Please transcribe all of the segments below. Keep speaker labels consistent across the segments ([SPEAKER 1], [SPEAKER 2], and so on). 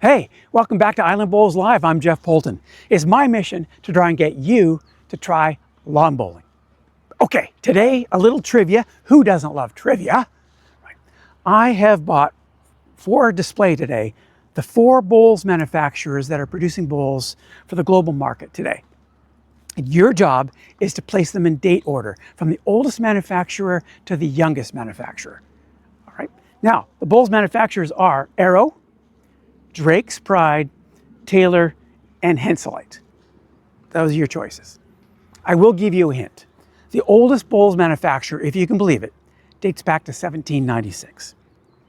[SPEAKER 1] Hey, welcome back to Island Bowls Live. I'm Jeff Poulton. It's my mission to try and get you to try lawn bowling. Okay, today a little trivia. Who doesn't love trivia? Right. I have bought for display today the 4 bowls manufacturers that are producing bowls for the global market today. And your job is to place them in date order from the oldest manufacturer to the youngest manufacturer. All right. Now, the bowls manufacturers are Arrow, Drake's Pride, Taylor, and Henselite. Those are your choices. I will give you a hint. The oldest bowls manufacturer, if you can believe it, dates back to 1796.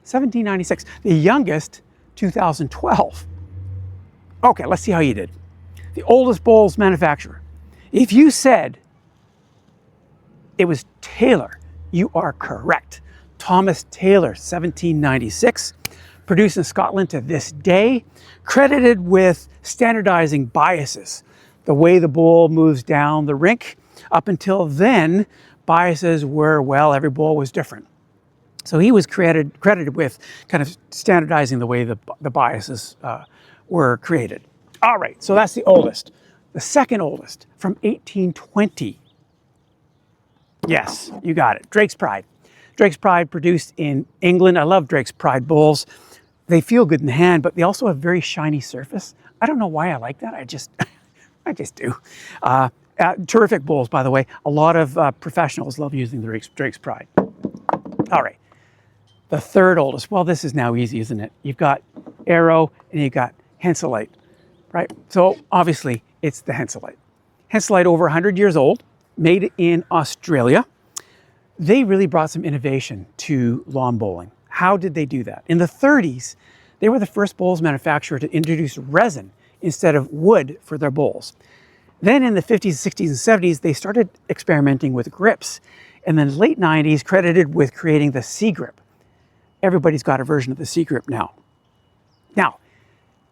[SPEAKER 1] 1796. The youngest, 2012. Okay, let's see how you did. The oldest bowls manufacturer. If you said it was Taylor, you are correct. Thomas Taylor, 1796. Produced in Scotland to this day, credited with standardizing biases, the way the bowl moves down the rink. Up until then, biases were, well, every bowl was different. So he was credited with kind of standardizing the way the biases were created. All right, so that's the oldest. The second oldest, from 1820. Yes, you got it, Drake's Pride. Drake's Pride produced in England. I love Drake's Pride bowls. They feel good in the hand, but they also have very shiny surface. I don't know why I like that. I just do. Terrific bowls, by the way. A lot of professionals love using the Drake's Pride. All right. The third oldest. Well, this is now easy, isn't it? You've got Arrow and you've got Henselite, right? So obviously it's the Henselite. Henselite, over 100 years old, made in Australia. They really brought some innovation to lawn bowling. How did they do that? In the 30s, they were the first bowls manufacturer to introduce resin instead of wood for their bowls. Then in the 50s, 60s, and 70s, they started experimenting with grips. And then late 90s, credited with creating the C-Grip. Everybody's got a version of the C-Grip now. Now,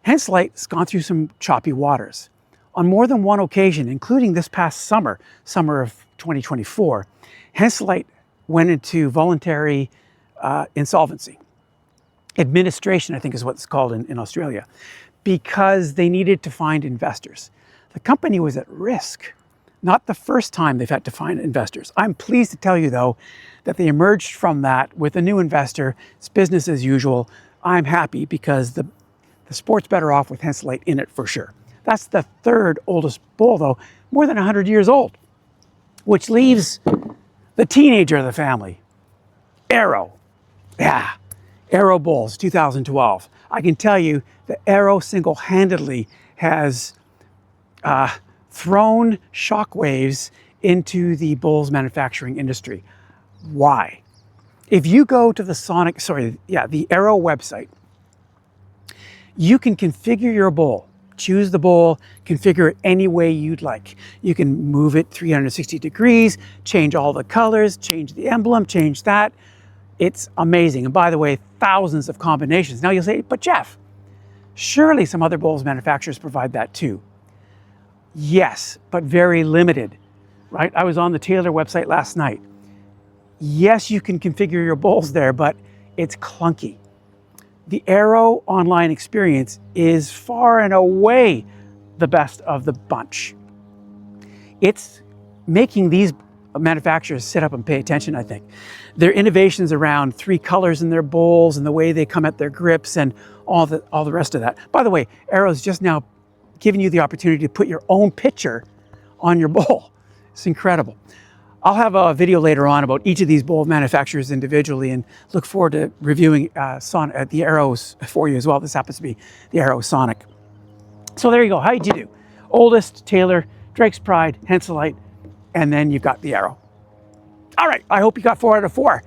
[SPEAKER 1] Henselite's gone through some choppy waters. On more than one occasion, including this past summer of 2024, Henselite went into voluntary insolvency. Administration, I think is what it's called in Australia, because they needed to find investors. The company was at risk. Not the first time they've had to find investors. I'm pleased to tell you, though, that they emerged from that with a new investor. It's business as usual. I'm happy because the sport's better off with Henselite in it for sure. That's the third oldest bowl, though, more than 100 years old, which leaves the teenager of the family, Arrow. Yeah, Arrow bowls, 2012. I can tell you that Arrow single-handedly has thrown shockwaves into the bowls manufacturing industry. Why? If you go to the Arrow website, you can configure your bowl. Choose the bowl, configure it any way you'd like. You can move it 360 degrees, change all the colors, change the emblem, change that. It's amazing. And by the way, thousands of combinations. Now you'll say, but Jeff, surely some other bowls manufacturers provide that too. Yes, but very limited, right? I was on the Taylor website last night. Yes, you can configure your bowls there, but it's clunky. The Arrow online experience is far and away the best of the bunch. It's making these manufacturers sit up and pay attention, I think. Their innovations around 3 colors in their bowls and the way they come at their grips and all the rest of that. By the way, Arrow's just now giving you the opportunity to put your own picture on your bowl. It's incredible. I'll have a video later on about each of these bowl manufacturers individually and look forward to reviewing the Arrows for you as well. This happens to be the Arrow Sonic. So there you go. How did you do? Oldest, Taylor, Drake's Pride, Henselite, and then you've got the Arrow. All right, I hope you got 4 out of 4.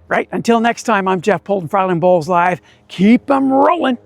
[SPEAKER 1] Right? Until next time, I'm Jeff Poulton for Island Bowls Live. Keep them rolling.